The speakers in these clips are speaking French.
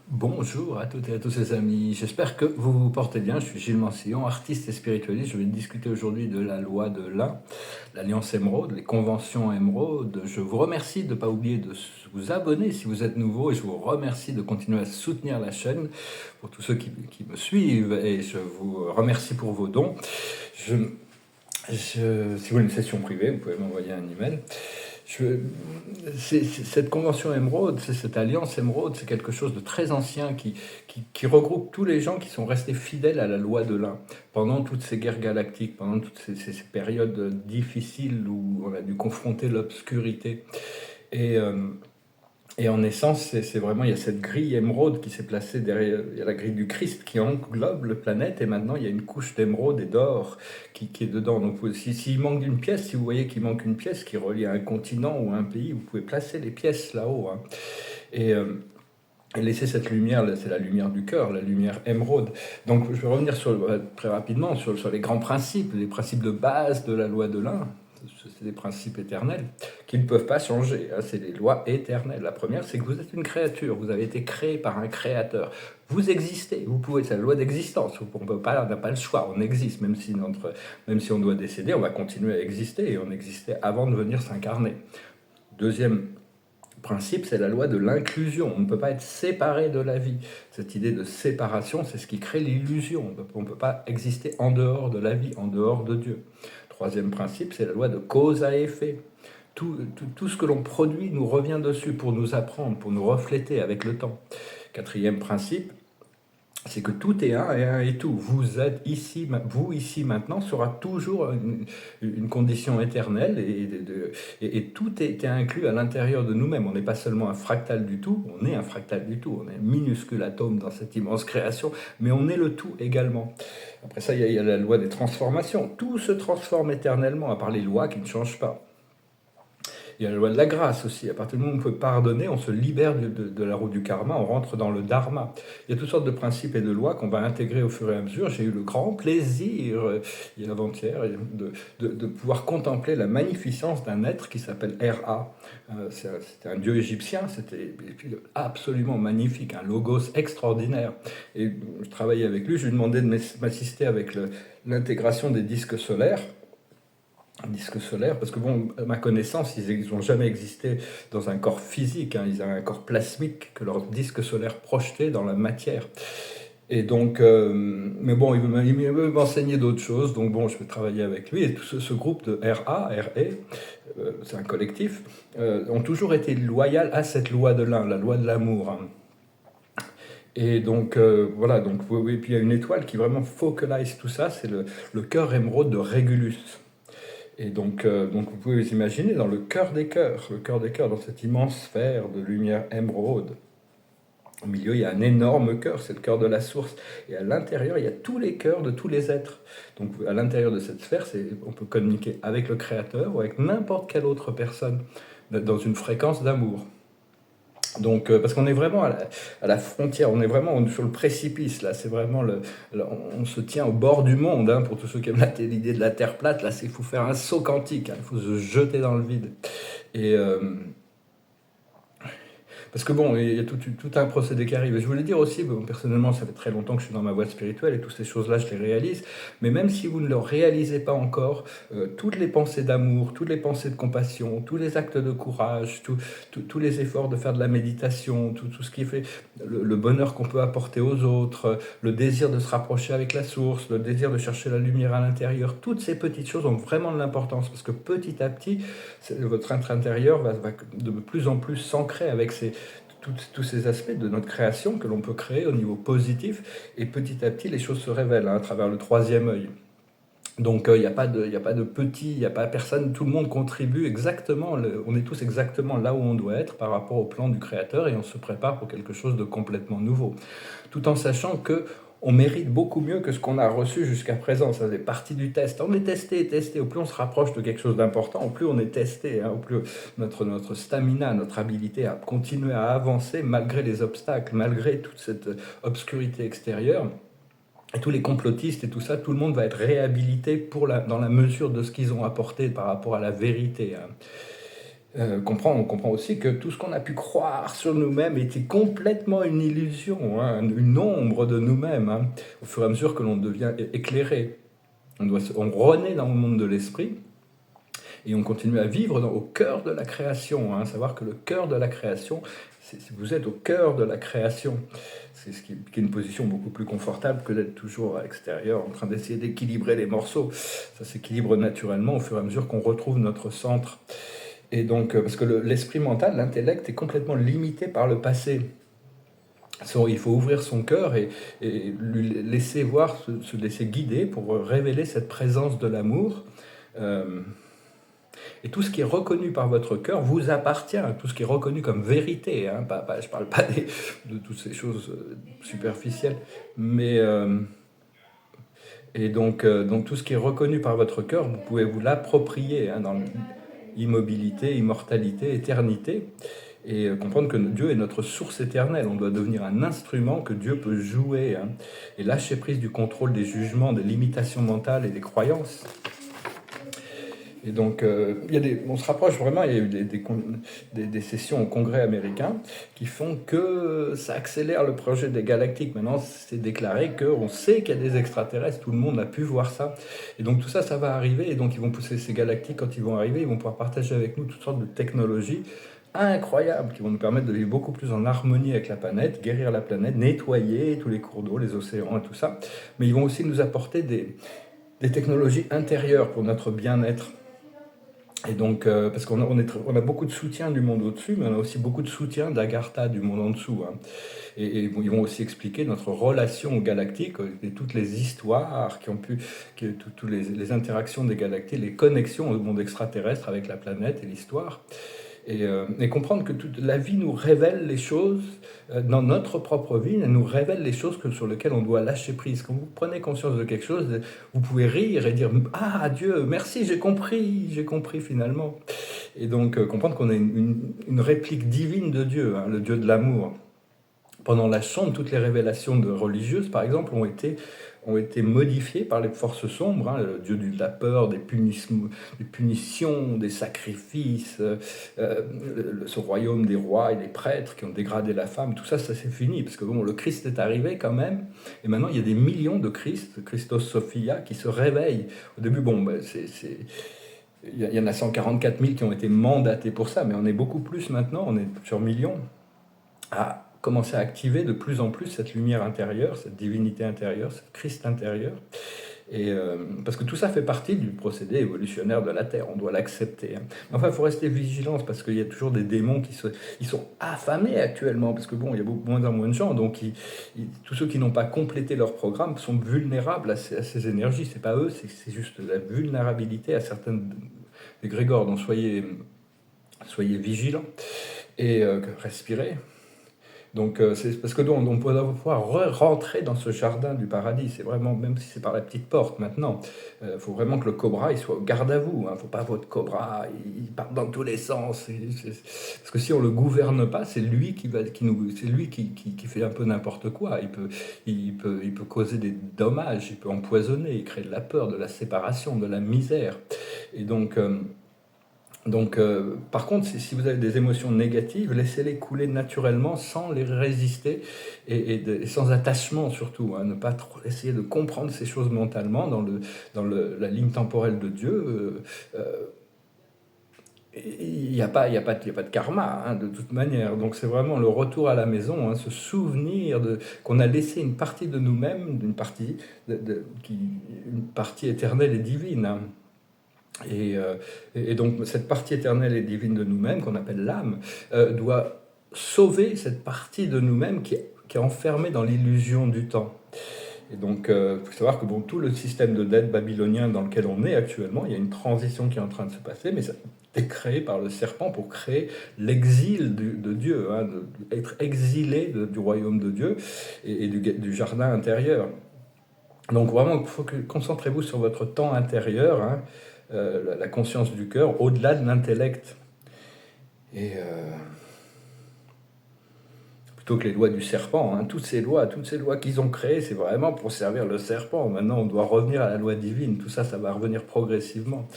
Bonjour à toutes et à tous les amis, j'espère que vous vous portez bien. Je suis Gilles Mancillon, artiste et spiritualiste. Je vais discuter aujourd'hui de la loi de l'un, l'Alliance Émeraude, les conventions Émeraude. Je vous remercie de ne pas oublier de vous abonner si vous êtes nouveau et je vous remercie de continuer à soutenir la chaîne pour tous ceux qui me suivent et je vous remercie pour vos dons. Si vous voulez une session privée, vous pouvez m'envoyer un email. Cette convention émeraude, cette alliance émeraude, c'est quelque chose de très ancien qui regroupe tous les gens qui sont restés fidèles à la loi de l'un pendant toutes ces guerres galactiques, pendant toutes ces périodes difficiles où on a dû confronter l'obscurité. Et, euh, et en essence, c'est vraiment, il y a cette grille émeraude qui s'est placée derrière, il y a la grille du Christ qui englobe la planète, et maintenant il y a une couche d'émeraude et d'or qui est dedans. Donc s'il manque d'une pièce, si vous voyez qu'il manque une pièce qui relie à un continent ou à un pays, vous pouvez placer les pièces là-haut. Hein. Et, euh, et laisser cette lumière, c'est la lumière du cœur, la lumière émeraude. Donc je vais revenir très rapidement sur les grands principes, les principes de base de la loi de l'un. C'est des principes éternels qui ne peuvent pas changer. Hein, c'est les lois éternelles. La première, c'est que vous êtes une créature. Vous avez été créé par un créateur. Vous existez. Vous pouvez. C'est la loi d'existence. On n'a pas le choix. On existe. Même si on doit décéder, on va continuer à exister. Et on existait avant de venir s'incarner. Deuxième principe, c'est la loi de l'inclusion. On ne peut pas être séparé de la vie. Cette idée de séparation, c'est ce qui crée l'illusion. On ne peut pas exister en dehors de la vie, en dehors de Dieu. Troisième principe, c'est la loi de cause à effet. Tout ce que l'on produit nous revient dessus pour nous apprendre, pour nous refléter avec le temps. Quatrième principe, c'est que tout est un et un est tout. Vous êtes ici, vous ici maintenant sera toujours une condition éternelle et tout est inclus à l'intérieur de nous-mêmes. On n'est pas seulement un fractal du tout, on est un fractal du tout. On est un minuscule atome dans cette immense création, mais on est le tout également. Après ça, il y a la loi des transformations. Tout se transforme éternellement, à part les lois qui ne changent pas. Il y a la loi de la grâce aussi. À partir du moment où on peut pardonner, on se libère de la roue du karma, on rentre dans le dharma. Il y a toutes sortes de principes et de lois qu'on va intégrer au fur et à mesure. J'ai eu le grand plaisir, il y a avant-hier, de pouvoir contempler la magnificence d'un être qui s'appelle Ra. C'était un dieu égyptien, c'était absolument magnifique, un logos extraordinaire. Et je travaillais avec lui, je lui demandais de m'assister avec l'intégration des disques solaires. Un disque solaire, parce que bon, à ma connaissance, ils n'ont jamais existé dans un corps physique, hein, ils ont un corps plasmique que leur disque solaire projeté dans la matière. Et donc, mais bon, il veut m'enseigner d'autres choses, donc bon, je vais travailler avec lui. Et tout ce groupe de c'est un collectif, ont toujours été loyaux à cette loi de l'un, la loi de l'amour. Hein. Et donc, voilà, donc, oui, et puis il y a une étoile qui vraiment focalise tout ça, c'est le cœur émeraude de Régulus. Et donc vous pouvez vous imaginer dans le cœur des cœurs, dans cette immense sphère de lumière émeraude. Au milieu, il y a un énorme cœur, c'est le cœur de la source. Et à l'intérieur, il y a tous les cœurs de tous les êtres. Donc à l'intérieur de cette sphère, on peut communiquer avec le Créateur ou avec n'importe quelle autre personne dans une fréquence d'amour. Donc, parce qu'on est vraiment à la frontière, on est vraiment sur le précipice, là, c'est vraiment on se tient au bord du monde, hein, pour tous ceux qui aiment l'idée de la Terre plate, là, il faut faire un saut quantique, hein, il faut se jeter dans le vide. Et, parce que bon, il y a tout un procédé qui arrive. Et je voulais dire aussi, bon, personnellement, ça fait très longtemps que je suis dans ma voie spirituelle et toutes ces choses-là, je les réalise. Mais même si vous ne le réalisez pas encore, toutes les pensées d'amour, toutes les pensées de compassion, tous les actes de courage, tous les efforts de faire de la méditation, tout ce qui fait le bonheur qu'on peut apporter aux autres, le désir de se rapprocher avec la source, le désir de chercher la lumière à l'intérieur, toutes ces petites choses ont vraiment de l'importance parce que petit à petit, votre être intérieur va de plus en plus s'ancrer avec tous ces aspects de notre création que l'on peut créer au niveau positif, et petit à petit les choses se révèlent, hein, à travers le troisième œil. Donc il n'y a pas de petit, il n'y a pas personne, tout le monde contribue exactement, on est tous exactement là où on doit être par rapport au plan du Créateur, et on se prépare pour quelque chose de complètement nouveau. Tout en sachant que on mérite beaucoup mieux que ce qu'on a reçu jusqu'à présent. Ça fait partie du test. On est testé. Au plus on se rapproche de quelque chose d'important, au plus on est testé, hein, au plus notre stamina, notre habilité à continuer à avancer malgré les obstacles, malgré toute cette obscurité extérieure. Et tous les complotistes et tout ça, tout le monde va être réhabilité dans la mesure de ce qu'ils ont apporté par rapport à la vérité. Hein. On comprend aussi que tout ce qu'on a pu croire sur nous-mêmes était complètement une illusion, hein, une ombre de nous-mêmes, hein, au fur et à mesure que l'on devient éclairé. On renaît dans le monde de l'esprit et on continue à vivre au cœur de la création. Hein, savoir que le cœur de la création, vous êtes au cœur de la création. C'est ce qui est une position beaucoup plus confortable que d'être toujours à l'extérieur en train d'essayer d'équilibrer les morceaux. Ça s'équilibre naturellement au fur et à mesure qu'on retrouve notre centre. Et donc, parce que l'esprit mental, l'intellect est complètement limité par le passé. Il faut ouvrir son cœur et lui laisser voir, se laisser guider pour révéler cette présence de l'amour. Et tout ce qui est reconnu par votre cœur vous appartient, tout ce qui est reconnu comme vérité. Hein, je ne parle pas de toutes ces choses superficielles, mais... et donc, tout ce qui est reconnu par votre cœur, vous pouvez vous l'approprier, hein, dans immobilité, immortalité, éternité, et comprendre que Dieu est notre source éternelle. On doit devenir un instrument que Dieu peut jouer, hein, et lâcher prise du contrôle des jugements, des limitations mentales et des croyances. Et donc, on se rapproche vraiment, il y a eu des sessions au Congrès américain qui font que ça accélère le projet des galactiques. Maintenant, c'est déclaré qu'on sait qu'il y a des extraterrestres, tout le monde a pu voir ça. Et donc tout ça, ça va arriver, et donc ils vont pousser ces galactiques, quand ils vont arriver, ils vont pouvoir partager avec nous toutes sortes de technologies incroyables qui vont nous permettre de vivre beaucoup plus en harmonie avec la planète, guérir la planète, nettoyer tous les cours d'eau, les océans et tout ça. Mais ils vont aussi nous apporter des technologies intérieures pour notre bien-être. Et donc, parce qu'on a beaucoup de soutien du monde au-dessus, mais on a aussi beaucoup de soutien d'Agartha, du monde en dessous. Hein. Et ils vont aussi expliquer notre relation aux galactiques, et toutes les histoires toutes les interactions des galactiques, les connexions au monde extraterrestre avec la planète et l'histoire. Et comprendre que toute la vie nous révèle les choses, dans notre propre vie, elle nous révèle les choses sur lesquelles on doit lâcher prise. Quand vous prenez conscience de quelque chose, vous pouvez rire et dire « Ah Dieu, merci, j'ai compris finalement ». Et donc comprendre qu'on est une réplique divine de Dieu, hein, le Dieu de l'amour. Pendant la Sonde, toutes les révélations religieuses, par exemple, ont été modifiées par les forces sombres, hein, le dieu de la peur, des punitions, des sacrifices, ce royaume des rois et des prêtres qui ont dégradé la femme, tout ça, ça c'est fini, parce que bon, le Christ est arrivé quand même, et maintenant il y a des millions de Christos Sophia, qui se réveillent. Au début, bon, il y en a 144 000 qui ont été mandatés pour ça, mais on est beaucoup plus maintenant, on est sur millions, à commencer à activer de plus en plus cette lumière intérieure, cette divinité intérieure, ce Christ intérieur. Et parce que tout ça fait partie du procédé évolutionnaire de la Terre, on doit l'accepter. Hein. Enfin, il faut rester vigilant, parce qu'il y a toujours des démons ils sont affamés actuellement, parce que bon, il y a beaucoup moins en moins de gens, donc tous ceux qui n'ont pas complété leur programme sont vulnérables à ces énergies. C'est pas eux, c'est juste la vulnérabilité à certaines égrégores. Donc soyez vigilants et respirez. Donc c'est parce que on peut pouvoir rentrer dans ce jardin du paradis. C'est vraiment, même si c'est par la petite porte maintenant, il faut vraiment que le cobra il soit au garde à vous. Hein. Faut pas votre cobra, il part dans tous les sens. Parce que si on le gouverne pas, c'est lui qui fait un peu n'importe quoi. Il peut causer des dommages, il peut empoisonner, il crée de la peur, de la séparation, de la misère. Et donc par contre, si vous avez des émotions négatives, laissez-les couler naturellement sans les résister et sans attachement surtout. Hein, ne pas trop essayer de comprendre ces choses mentalement dans la ligne temporelle de Dieu. Il n'y a pas de karma, hein, de toute manière. Donc c'est vraiment le retour à la maison, hein, ce souvenir qu'on a laissé une partie de nous-mêmes, une partie éternelle et divine. Hein. Et donc cette partie éternelle et divine de nous-mêmes, qu'on appelle l'âme, doit sauver cette partie de nous-mêmes qui est enfermée dans l'illusion du temps. Et donc, il faut savoir que tout le système de dette babylonien dans lequel on est actuellement, il y a une transition qui est en train de se passer, mais ça a été créé par le serpent pour créer l'exil de Dieu, hein, être exilé du royaume de Dieu et du jardin intérieur. Donc vraiment, concentrez-vous sur votre temps intérieur, hein, la conscience du cœur, au-delà de l'intellect. Et plutôt que les lois du serpent, hein, toutes ces lois qu'ils ont créées, c'est vraiment pour servir le serpent. Maintenant, on doit revenir à la loi divine. Tout ça, ça va revenir progressivement.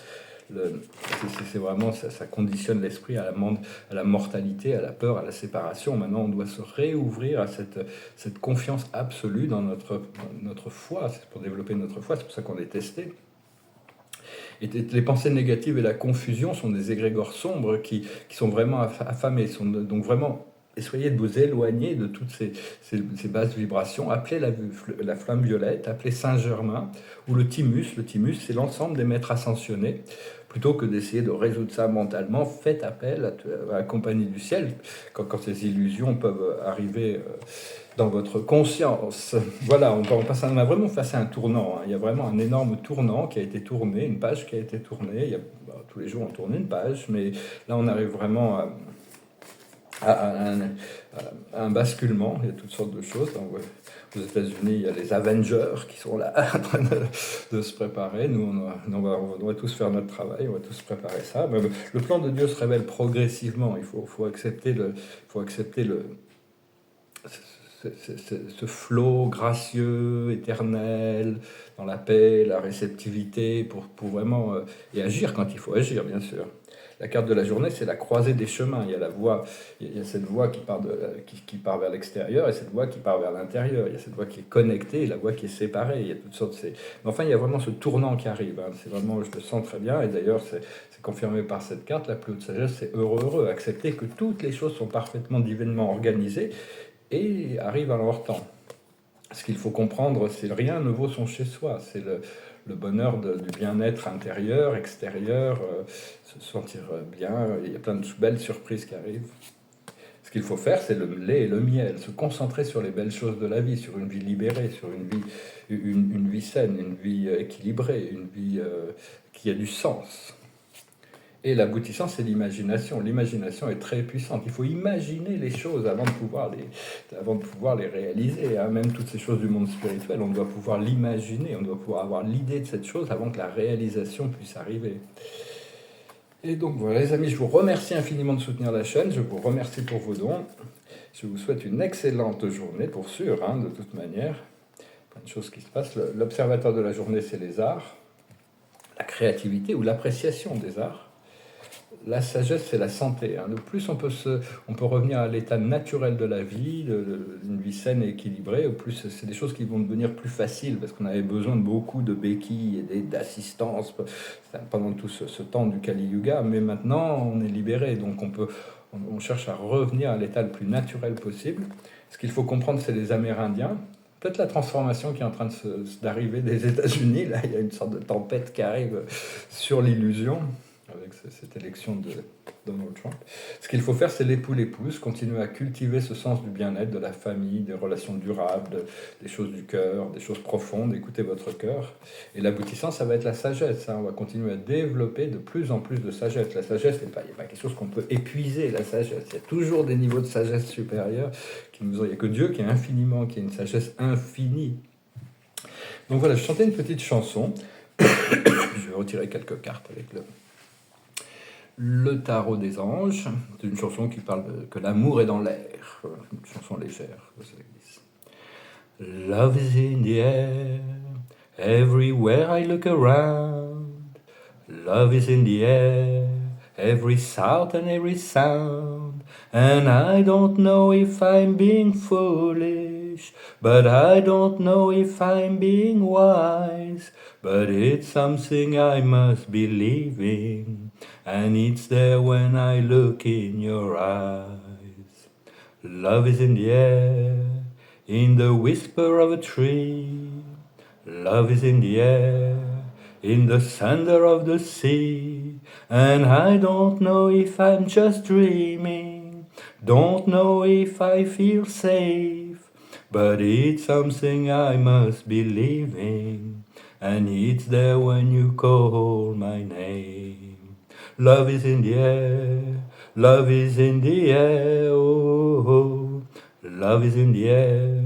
C'est vraiment, ça conditionne l'esprit à la mortalité, à la peur, à la séparation. Maintenant, on doit se réouvrir à cette confiance absolue dans notre foi. C'est pour développer notre foi, c'est pour ça qu'on est testé. Et les pensées négatives et la confusion sont des égrégores sombres qui sont vraiment affamés. Donc vraiment, essayez de vous éloigner de toutes ces basses vibrations. Appelez la flamme violette, appelez Saint-Germain ou le thymus. Le thymus, c'est l'ensemble des maîtres ascensionnés. Plutôt que d'essayer de résoudre ça mentalement, faites appel à la compagnie du ciel quand ces illusions peuvent arriver dans votre conscience. Voilà, on a vraiment passé un tournant. Hein. Il y a vraiment un énorme tournant qui a été tourné, une page qui a été tournée. Tous les jours, on tourne une page, mais là, on arrive vraiment à un basculement. Il y a toutes sortes de choses. Donc, aux États-Unis, il y a les Avengers qui sont là en train de se préparer. Nous, on va tous faire notre travail, on va tous préparer ça. Mais le plan de Dieu se révèle progressivement. Il faut accepter ce flot gracieux, éternel, dans la paix, la réceptivité, pour vraiment et agir quand il faut agir, bien sûr. La carte de la journée, c'est la croisée des chemins. Il y a cette voie qui part vers l'extérieur et cette voie qui part vers l'intérieur. Il y a cette voie qui est connectée et la voie qui est séparée. Il y a toutes sortes Mais enfin, il y a vraiment ce tournant qui arrive. Hein. C'est vraiment, je le sens très bien. Et d'ailleurs, c'est confirmé par cette carte. La plus haute sagesse, c'est heureux. Accepter que toutes les choses sont parfaitement divinement organisées et arrivent à leur temps. Ce qu'il faut comprendre, c'est rien ne vaut son chez-soi. C'est le bonheur du bien-être intérieur, extérieur, se sentir bien. Il y a plein de belles surprises qui arrivent. Ce qu'il faut faire, c'est le lait et le miel, se concentrer sur les belles choses de la vie, sur une vie libérée, sur une vie saine, une vie équilibrée, une vie qui a du sens. Et l'aboutissant, c'est l'imagination. L'imagination est très puissante. Il faut imaginer les choses avant de pouvoir les réaliser. Hein. Même toutes ces choses du monde spirituel, on doit pouvoir l'imaginer. On doit pouvoir avoir l'idée de cette chose avant que la réalisation puisse arriver. Et donc voilà, les amis, je vous remercie infiniment de soutenir la chaîne. Je vous remercie pour vos dons. Je vous souhaite une excellente journée, pour sûr, hein, de toute manière. Plein de choses qui se passent. L'observateur de la journée, c'est les arts. La créativité ou l'appréciation des arts. La sagesse, c'est la santé. Hein. Le plus on peut revenir à l'état naturel de la vie, d'une vie saine et équilibrée, au plus c'est des choses qui vont devenir plus faciles, parce qu'on avait besoin de beaucoup de béquilles et d'assistance pendant tout ce temps du Kali Yuga, mais maintenant on est libéré, donc on cherche à revenir à l'état le plus naturel possible. Ce qu'il faut comprendre, c'est les Amérindiens. Peut-être la transformation qui est en train d'arriver des États-Unis. Là, il y a une sorte de tempête qui arrive sur l'illusion, avec cette élection de Donald Trump. Ce qu'il faut faire, c'est l'épouse, continuer à cultiver ce sens du bien-être, de la famille, des relations durables, des choses du cœur, des choses profondes, écoutez votre cœur. Et l'aboutissant, ça va être la sagesse. Hein. On va continuer à développer de plus en plus de sagesse. La sagesse, il n'y a pas quelque chose qu'on peut épuiser, la sagesse. Il y a toujours des niveaux de sagesse supérieurs. Il n'y a que Dieu qui est infiniment, qui a une sagesse infinie. Donc voilà, je chantais une petite chanson. Je vais retirer quelques cartes avec le tarot des anges. C'est une chanson qui parle que l'amour est dans l'air. Une chanson légère. Love is in the air, everywhere I look around. Love is in the air, every thought and every sound. And I don't know if I'm being foolish, but I don't know if I'm being wise. But it's something I must believe in, and it's there when I look in your eyes. Love is in the air, in the whisper of a tree. Love is in the air, in the thunder of the sea. And I don't know if I'm just dreaming, don't know if I feel safe, but it's something I must believe in, and it's there when you call my name. Love is in the air, love is in the air, oh, oh. Love is in the air,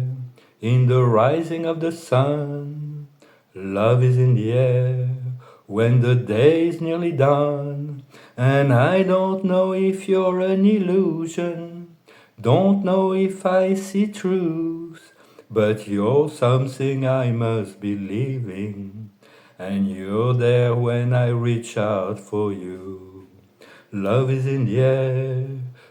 in the rising of the sun. Love is in the air, when the day is nearly done. And I don't know if you're an illusion, don't know if I see truth, but you're something I must believe in, and you're there when I reach out for you. Love is in the air,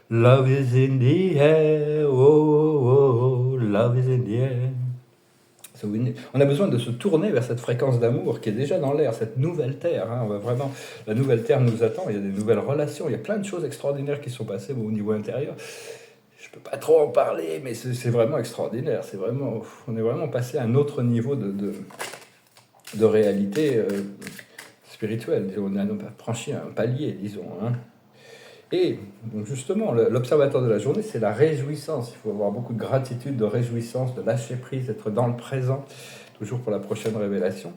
love is in the air, oh, oh, oh, love is in the air. On a besoin de se tourner vers cette fréquence d'amour qui est déjà dans l'air, cette nouvelle terre. Hein. On va vraiment, la nouvelle terre nous attend, il y a des nouvelles relations, il y a plein de choses extraordinaires qui sont passées au niveau intérieur. Je ne peux pas trop en parler, mais c'est vraiment extraordinaire. On est vraiment passé à un autre niveau de réalité spirituelle. On a franchi un palier, disons. Hein. Et donc justement, l'observateur de la journée, c'est la réjouissance. Il faut avoir beaucoup de gratitude, de réjouissance, de lâcher prise, d'être dans le présent, toujours pour la prochaine révélation.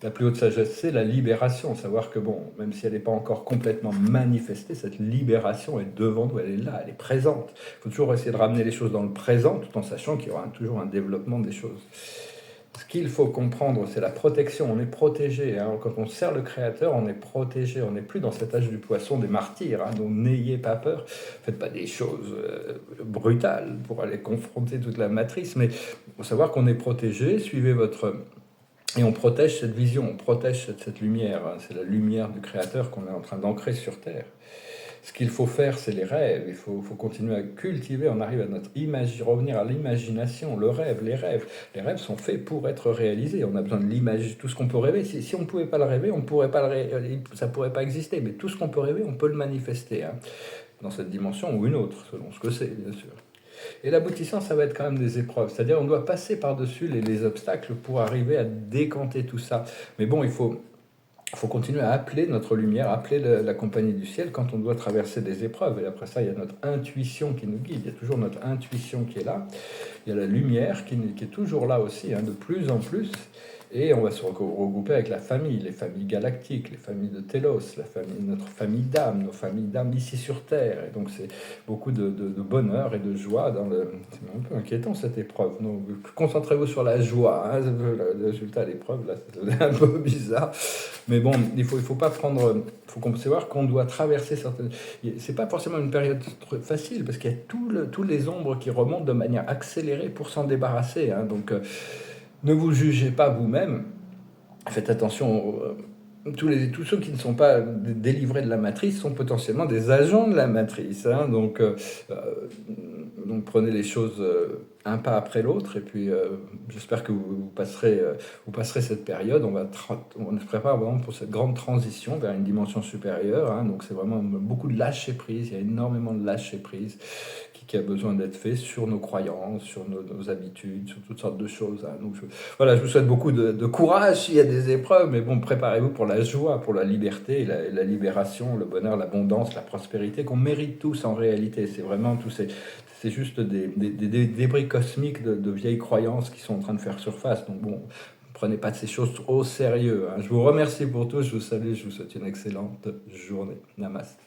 La plus haute sagesse, c'est la libération. Savoir que, bon, même si elle n'est pas encore complètement manifestée, cette libération est devant nous, elle est là, elle est présente. Il faut toujours essayer de ramener les choses dans le présent, tout en sachant qu'il y aura toujours un développement des choses. Ce qu'il faut comprendre, c'est la protection. On est protégé. Hein. Quand on sert le Créateur, on est protégé. On n'est plus dans cet âge du poisson des martyrs. Hein. Donc n'ayez pas peur. Faites pas des choses brutales pour aller confronter toute la matrice. Mais il faut savoir qu'on est protégé. Suivez votre... Et on protège cette vision, on protège cette lumière. Hein. C'est la lumière du Créateur qu'on est en train d'ancrer sur Terre. Ce qu'il faut faire, c'est les rêves. Il faut continuer à cultiver. On arrive à notre revenir à l'imagination, le rêve, les rêves. Les rêves sont faits pour être réalisés. On a besoin de l'imaginer, tout ce qu'on peut rêver. Si on ne pouvait pas le rêver, ça ne pourrait pas exister. Mais tout ce qu'on peut rêver, on peut le manifester. Hein, dans cette dimension ou une autre, selon ce que c'est, bien sûr. Et l'aboutissant, ça va être quand même des épreuves. C'est-à-dire, on doit passer par-dessus les obstacles pour arriver à décanter tout ça. Mais bon, il faut continuer à appeler notre lumière, appeler la compagnie du ciel quand on doit traverser des épreuves. Et après ça, il y a notre intuition qui nous guide. Il y a toujours notre intuition qui est là. Il y a la lumière qui est toujours là aussi, hein, de plus en plus. Et on va se regrouper avec la famille, les familles galactiques, les familles de Télos, notre famille d'âme, nos familles d'âme ici sur Terre. Et donc c'est beaucoup de bonheur et de joie. C'est un peu inquiétant cette épreuve. Donc, concentrez-vous sur la joie. Hein, le résultat de l'épreuve, là, c'est un peu bizarre. Mais bon, il faut pas prendre... Il faut savoir qu'on doit traverser certaines... C'est pas forcément une période facile, parce qu'il y a tous les ombres qui remontent de manière accélérée pour s'en débarrasser. Hein, donc... ne vous jugez pas vous-même. Faites attention, tous ceux qui ne sont pas délivrés de la matrice sont potentiellement des agents de la matrice. Hein, donc prenez les choses un pas après l'autre. Et puis j'espère que vous passerez cette période. On se prépare vraiment pour cette grande transition vers une dimension supérieure. Hein, donc c'est vraiment beaucoup de lâcher prise. Il y a énormément de lâcher prise qui a besoin d'être fait sur nos croyances, sur nos habitudes, sur toutes sortes de choses. Hein. Donc je vous souhaite beaucoup de courage s'il y a des épreuves, mais bon, préparez-vous pour la joie, pour la liberté, la libération, le bonheur, l'abondance, la prospérité qu'on mérite tous en réalité. C'est vraiment c'est juste des débris cosmiques de vieilles croyances qui sont en train de faire surface. Donc bon, prenez pas de ces choses trop au sérieux. Hein. Je vous remercie pour tout, je vous salue, je vous souhaite une excellente journée. Namaste.